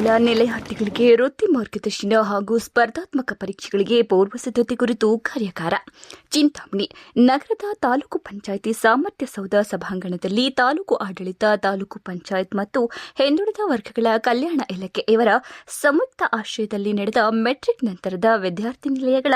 ವರ್ಗಗಳ ನೆಲೆಯಾರ್ಥಿಗಳಿಗೆ ವೃತ್ತಿ ಮಾರ್ಗದರ್ಶನ ಹಾಗೂ ಸ್ಪರ್ಧಾತ್ಮಕ ಪರೀಕ್ಷೆಗಳಿಗೆ ಪೂರ್ವ ಸಿದ್ಧತೆ ಕುರಿತು ಕಾರ್ಯಾಗಾರ. ಚಿಂತಾಮಣಿ ನಗರದ ತಾಲೂಕು ಪಂಚಾಯಿತಿ ಸಾಮರ್ಥ್ಯ ಸೌಧ ಸಭಾಂಗಣದಲ್ಲಿ ತಾಲೂಕು ಆಡಳಿತ, ತಾಲೂಕು ಪಂಚಾಯತ್ ಮತ್ತು ಹಿಂದುಳಿದ ವರ್ಗಗಳ ಕಲ್ಯಾಣ ಇಲಾಖೆ ಇವರ ಸಂಯುಕ್ತ ಆಶ್ರಯದಲ್ಲಿ ನಡೆದ ಮೆಟ್ರಿಕ್ ನಂತರದ ವಿದ್ಯಾರ್ಥಿ ನಿಲಯಗಳ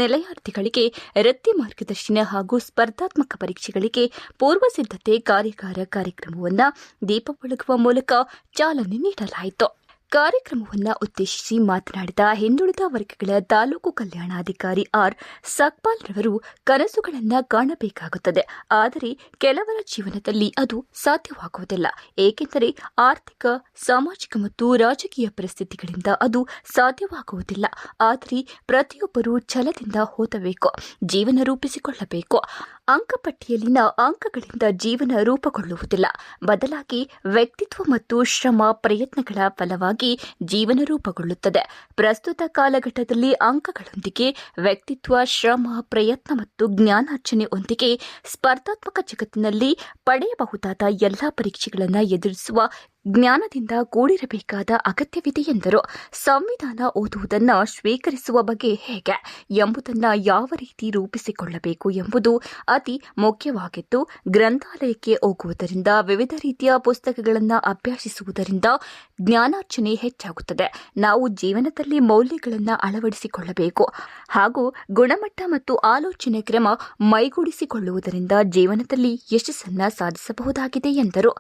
ನೆಲೆಯಾರ್ಥಿಗಳಿಗೆ ವೃತ್ತಿ ಮಾರ್ಗದರ್ಶನ ಹಾಗೂ ಸ್ಪರ್ಧಾತ್ಮಕ ಪರೀಕ್ಷೆಗಳಿಗೆ ಪೂರ್ವ ಸಿದ್ಧತೆ ಕಾರ್ಯಕ್ರಮವನ್ನು ದೀಪ ಬೆಳಗುವ ಮೂಲಕ ಚಾಲನೆ ನೀಡಲಾಯಿತು. ಕಾರ್ಯಕ್ರಮವನ್ನು ಉದ್ದೇಶಿಸಿ ಮಾತನಾಡಿದ ಹಿಂದುಳಿದ ವರ್ಗಗಳ ತಾಲೂಕು ಕಲ್ಯಾಣಾಧಿಕಾರಿ ಆರ್ ಸಕ್ಪಾಲ್ ರವರು, ಕನಸುಗಳನ್ನು ಕಾಣಬೇಕಾಗುತ್ತದೆ, ಆದರೆ ಕೆಲವರ ಜೀವನದಲ್ಲಿ ಅದು ಸಾಧ್ಯವಾಗುವುದಿಲ್ಲ. ಏಕೆಂದರೆ ಆರ್ಥಿಕ, ಸಾಮಾಜಿಕ ಮತ್ತು ರಾಜಕೀಯ ಪರಿಸ್ಥಿತಿಗಳಿಂದ ಅದು ಸಾಧ್ಯವಾಗುವುದಿಲ್ಲ. ಆದರೆ ಪ್ರತಿಯೊಬ್ಬರೂ ಛಲದಿಂದ ಓದಬೇಕು, ಜೀವನ ರೂಪಿಸಿಕೊಳ್ಳಬೇಕು. ಅಂಕಪಟ್ಟಿಯಲ್ಲಿನ ಅಂಕಗಳಿಂದ ಜೀವನ ರೂಪುಗೊಳ್ಳುವುದಿಲ್ಲ, ಬದಲಾಗಿ ವ್ಯಕ್ತಿತ್ವ ಮತ್ತು ಶ್ರಮ ಪ್ರಯತ್ನಗಳ ಫಲವಾಗಿ ಜೀವನ ರೂಪುಗೊಳ್ಳುತ್ತದೆ. ಪ್ರಸ್ತುತ ಕಾಲಘಟ್ಟದಲ್ಲಿ ಅಂಕಗಳೊಂದಿಗೆ ವ್ಯಕ್ತಿತ್ವ, ಶ್ರಮ, ಪ್ರಯತ್ನ ಮತ್ತು ಜ್ಞಾನಾರ್ಜನೆಯೊಂದಿಗೆ ಸ್ಪರ್ಧಾತ್ಮಕ ಜಗತ್ತಿನಲ್ಲಿ ಪಡೆಯಬಹುದಾದ ಎಲ್ಲಾ ಪರೀಕ್ಷೆಗಳನ್ನು ಎದುರಿಸುವ ಜ್ಞಾನದಿಂದ ಕೂಡಿರಬೇಕಾದ ಅಗತ್ಯವಿದೆ ಎಂದರು. ಸಂವಿಧಾನ ಓದುವುದನ್ನು ಸ್ವೀಕರಿಸುವ ಬಗ್ಗೆ ಹೇಗೆ ಎಂಬುದನ್ನು ಯಾವ ರೀತಿ ರೂಪಿಸಿಕೊಳ್ಳಬೇಕು ಎಂಬುದು ಅತಿ ಮುಖ್ಯವಾಗಿದ್ದು, ಗ್ರಂಥಾಲಯಕ್ಕೆ ಹೋಗುವುದರಿಂದ, ವಿವಿಧ ರೀತಿಯ ಪುಸ್ತಕಗಳನ್ನು ಅಭ್ಯಸಿಸುವುದರಿಂದ ಜ್ಞಾನಾರ್ಜನೆ ಹೆಚ್ಚಾಗುತ್ತದೆ. ನಾವು ಜೀವನದಲ್ಲಿ ಮೌಲ್ಯಗಳನ್ನು ಅಳವಡಿಸಿಕೊಳ್ಳಬೇಕು ಹಾಗೂ ಗುಣಮಟ್ಟ ಮತ್ತು ಆಲೋಚನೆ ಕ್ರಮ ಮೈಗೂಡಿಸಿಕೊಳ್ಳುವುದರಿಂದ ಜೀವನದಲ್ಲಿ ಯಶಸ್ಸನ್ನು ಸಾಧಿಸಬಹುದಾಗಿದೆ ಎಂದರು.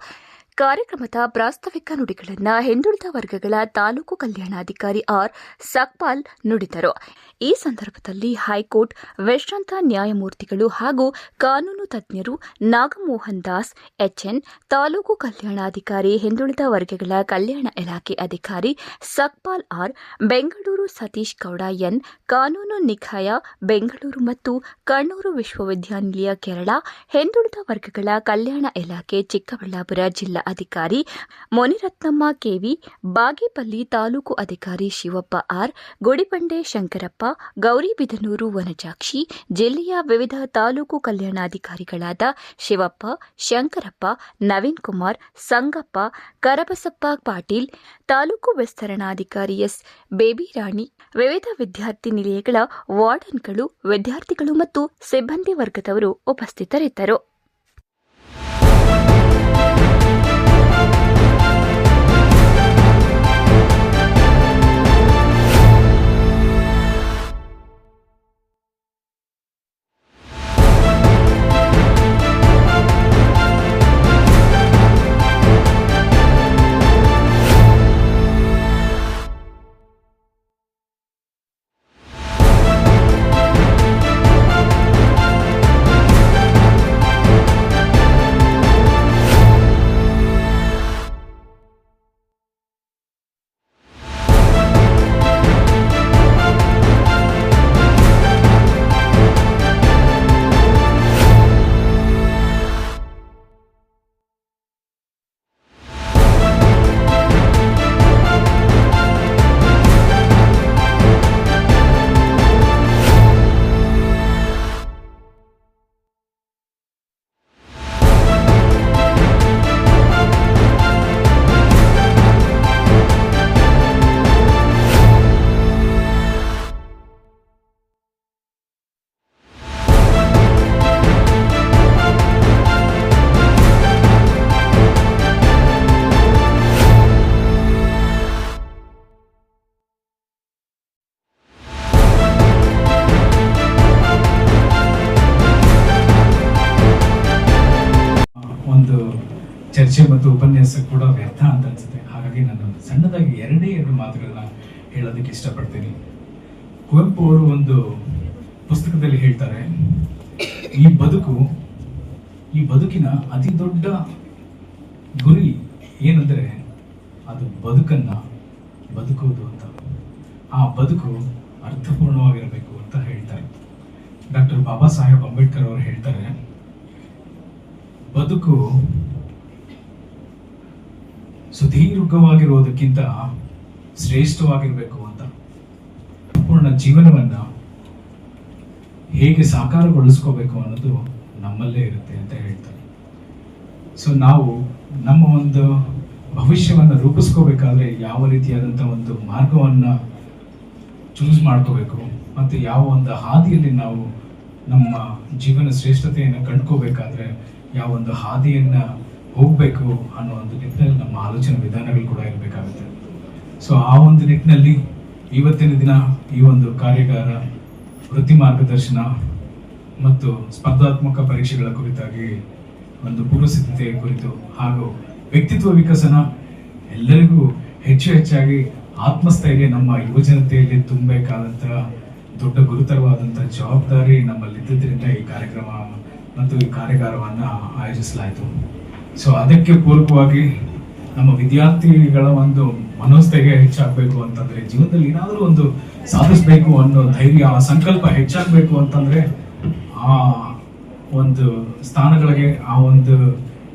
ಕಾರ್ಯಕ್ರಮದ ಪ್ರಾಸ್ತಾವಿಕ ನುಡಿಗಳನ್ನು ಹಿಂದುಳಿದ ವರ್ಗಗಳ ತಾಲೂಕು ಕಲ್ಯಾಣಾಧಿಕಾರಿ ಆರ್ ಸಕ್ಪಾಲ್ ನುಡಿದರು. ಈ ಸಂದರ್ಭದಲ್ಲಿ ಹೈಕೋರ್ಟ್ ವಿಶ್ರಾಂತ ನ್ಯಾಯಮೂರ್ತಿಗಳು ಹಾಗೂ ಕಾನೂನು ತಜ್ಞರು ನಾಗಮೋಹನ್ ದಾಸ್ ಎಚ್ಎನ್, ತಾಲೂಕು ಕಲ್ಯಾಣಾಧಿಕಾರಿ, ಹಿಂದುಳಿದ ವರ್ಗಗಳ ಕಲ್ಯಾಣ ಇಲಾಖೆ ಅಧಿಕಾರಿ ಸಕ್ಪಾಲ್ ಆರ್, ಬೆಂಗಳೂರು ಸತೀಶ್ ಗೌಡ ಎನ್, ಕಾನೂನು ನಿಕಾಯ ಬೆಂಗಳೂರು ಮತ್ತು ಕಣ್ಣೂರು ವಿಶ್ವವಿದ್ಯಾನಿಲಯ ಕೇರಳ, ಹಿಂದುಳಿದ ವರ್ಗಗಳ ಕಲ್ಯಾಣ ಇಲಾಖೆ ಚಿಕ್ಕಬಳ್ಳಾಪುರ ಜಿಲ್ಲಾ ಅಧಿಕಾರಿ ಮುನಿರತ್ನಮ್ಮ ಕೆವಿ, ಬಾಗೇಪಲ್ಲಿ ತಾಲೂಕು ಅಧಿಕಾರಿ ಶಿವಪ್ಪ ಆರ್, ಗುಡಿಬಂಡೆ ಶಂಕರಪ್ಪ, ಗೌರಿಬಿದನೂರು ವನಜಾಕ್ಷಿ, ಜಿಲ್ಲೆಯ ವಿವಿಧ ತಾಲೂಕು ಕಲ್ಯಾಣಾಧಿಕಾರಿಗಳಾದ ಶಿವಪ್ಪ, ಶಂಕರಪ್ಪ, ನವೀನ್ ಕುಮಾರ್, ಸಂಗಪ್ಪ, ಕರಬಸಪ್ಪ ಪಾಟೀಲ್, ತಾಲೂಕು ವಿಸ್ತರಣಾಧಿಕಾರಿ ಎಸ್ ಬೇಬಿರಾಣಿ, ವಿವಿಧ ವಿದ್ಯಾರ್ಥಿ ನಿಲಯಗಳ ವಾರ್ಡನ್ಗಳು, ವಿದ್ಯಾರ್ಥಿಗಳು ಮತ್ತು ಸಿಬ್ಬಂದಿ ವರ್ಗದವರು ಉಪಸ್ಥಿತರಿದ್ದರು. ಚರ್ಚೆ ಮತ್ತು ಉಪನ್ಯಾಸ ಕೂಡ ವ್ಯರ್ಥ ಅಂತ ಅನ್ಸುತ್ತೆ. ಹಾಗಾಗಿ ನಾನು ಸಣ್ಣದಾಗಿ ಎರಡು ಮಾತುಗಳನ್ನ ಹೇಳೋದಕ್ಕೆ ಇಷ್ಟಪಡ್ತೀನಿ. ಕುವೆಂಪು ಅವರು ಒಂದು ಪುಸ್ತಕದಲ್ಲಿ ಹೇಳ್ತಾರೆ, ಈ ಬದುಕಿನ ಅತಿ ದೊಡ್ಡ ಗುರಿ ಏನಂದ್ರೆ ಅದು ಬದುಕುವುದು ಅಂತ. ಆ ಬದುಕು ಅರ್ಥಪೂರ್ಣವಾಗಿರಬೇಕು ಅಂತ ಹೇಳ್ತಾರೆ. ಡಾಕ್ಟರ್ ಬಾಬಾ ಸಾಹೇಬ್ ಅಂಬೇಡ್ಕರ್ ಅವರು ಹೇಳ್ತಾರೆ, ಬದುಕು ಸುದೀರ್ಘವಾಗಿರುವುದಕ್ಕಿಂತ ಶ್ರೇಷ್ಠವಾಗಿರಬೇಕು ಅಂತ. ಪೂರ್ಣ ಜೀವನವನ್ನ ಹೇಗೆ ಸಾಕಾರಗೊಳಿಸ್ಕೋಬೇಕು ಅನ್ನೋದು ನಮ್ಮಲ್ಲೇ ಇರುತ್ತೆ ಅಂತ ಹೇಳ್ತಾರೆ. ಸೊ ನಾವು ನಮ್ಮ ಒಂದು ಭವಿಷ್ಯವನ್ನು ರೂಪಿಸ್ಕೋಬೇಕಾದ್ರೆ ಯಾವ ರೀತಿಯಾದಂಥ ಒಂದು ಮಾರ್ಗವನ್ನು ಚೂಸ್ ಮಾಡ್ಕೋಬೇಕು ಮತ್ತು ಯಾವ ಒಂದು ಹಾದಿಯಲ್ಲಿ ನಾವು ನಮ್ಮ ಜೀವನ ಶ್ರೇಷ್ಠತೆಯನ್ನು ಕಂಡ್ಕೋಬೇಕಾದ್ರೆ ಯಾವ ಒಂದು ಹಾದಿಯನ್ನು ಹೋಗಬೇಕು ಅನ್ನೋ ಒಂದು ನಿಟ್ಟಿನಲ್ಲಿ ನಮ್ಮ ಆಲೋಚನೆ ವಿಧಾನಗಳು ಕೂಡ ಇರಬೇಕಾಗುತ್ತೆ. ಸೊ ಆ ಒಂದು ನಿಟ್ಟಿನಲ್ಲಿ ಇವತ್ತಿನ ದಿನ ಈ ಒಂದು ಕಾರ್ಯಾಗಾರ ವೃತ್ತಿ ಮಾರ್ಗದರ್ಶನ ಮತ್ತು ಸ್ಪರ್ಧಾತ್ಮಕ ಪರೀಕ್ಷೆಗಳ ಕುರಿತಾಗಿ ಒಂದು ಪೂರ್ವಸಿದ್ಧತೆಯ ಕುರಿತು ಹಾಗೂ ವ್ಯಕ್ತಿತ್ವ ವಿಕಸನ ಎಲ್ಲರಿಗೂ ಹೆಚ್ಚಾಗಿ ಆತ್ಮಸ್ಥೈರ್ಯ ನಮ್ಮ ಯುವಜನತೆಯಲ್ಲಿ ತುಂಬಬೇಕಾದಂತಹ ದೊಡ್ಡ ಗುರುತರವಾದಂತಹ ಜವಾಬ್ದಾರಿ ನಮ್ಮಲ್ಲಿದ್ದರಿಂದ ಈ ಕಾರ್ಯಕ್ರಮ ಮತ್ತು ಈ ಕಾರ್ಯಾಗಾರವನ್ನು ಆಯೋಜಿಸಲಾಯಿತು. ಸೊ ಅದಕ್ಕೆ ಪೂರಕವಾಗಿ ನಮ್ಮ ವಿದ್ಯಾರ್ಥಿಗಳ ಒಂದು ಮನೋಸ್ಥೈರ್ಯ ಹೆಚ್ಚಾಗಬೇಕು ಅಂತಂದ್ರೆ, ಜೀವನದಲ್ಲಿ ಏನಾದರೂ ಒಂದು ಸಾಧಿಸಬೇಕು ಅನ್ನೋ ಧೈರ್ಯ, ಆ ಸಂಕಲ್ಪ ಹೆಚ್ಚಾಗಬೇಕು ಅಂತಂದ್ರೆ ಆ ಒಂದು ಸ್ಥಾನಗಳಿಗೆ, ಆ ಒಂದು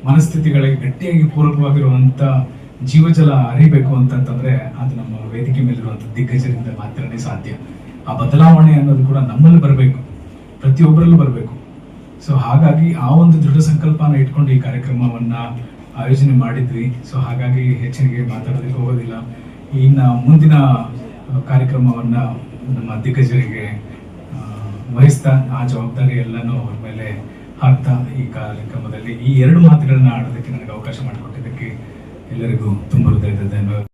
ಮನಸ್ಥಿತಿಗಳಿಗೆ ಗಟ್ಟಿಯಾಗಿ ಪೂರಕವಾಗಿರುವಂತ ಜೀವಜಲ ಅರಿಬೇಕು ಅಂತಂತಂದ್ರೆ ಅದು ನಮ್ಮ ವೇದಿಕೆ ಮೇಲಿರುವಂಥ ದಿಗ್ಗಜರಿಂದ ಮಾತ್ರನೇ ಸಾಧ್ಯ. ಆ ಬದಲಾವಣೆ ಅನ್ನೋದು ಕೂಡ ನಮ್ಮಲ್ಲಿ ಬರಬೇಕು, ಪ್ರತಿಯೊಬ್ಬರಲ್ಲೂ ಬರಬೇಕು. ಸೊ ಹಾಗಾಗಿ ಆ ಒಂದು ದೃಢ ಸಂಕಲ್ಪನ ಇಟ್ಕೊಂಡು ಈ ಕಾರ್ಯಕ್ರಮವನ್ನ ಆಯೋಜನೆ ಮಾಡಿದ್ವಿ. ಸೊ ಹಾಗಾಗಿ ಹೆಚ್ಚಿಗೆ ಮಾತಾಡೋದಕ್ಕೆ ಹೋಗೋದಿಲ್ಲ. ಇನ್ನು ಮುಂದಿನ ಕಾರ್ಯಕ್ರಮವನ್ನ ನಮ್ಮ ದಿಗ್ಗಜರಿಗೆ ವಹಿಸ್ತಾ ಆ ಜವಾಬ್ದಾರಿ ಎಲ್ಲನೂ ಅವ್ರ ಮೇಲೆ ಹಾಕ್ತಾ ಈ ಕಾರ್ಯಕ್ರಮದಲ್ಲಿ ಈ 2 ಮಾತುಗಳನ್ನ ಆಡೋದಕ್ಕೆ ನನಗೆ ಅವಕಾಶ ಮಾಡಿಕೊಟ್ಟಿದ್ದಕ್ಕೆ ಎಲ್ಲರಿಗೂ ತುಂಬ ಹೃದಯದ ಧನ್ಯವಾದ.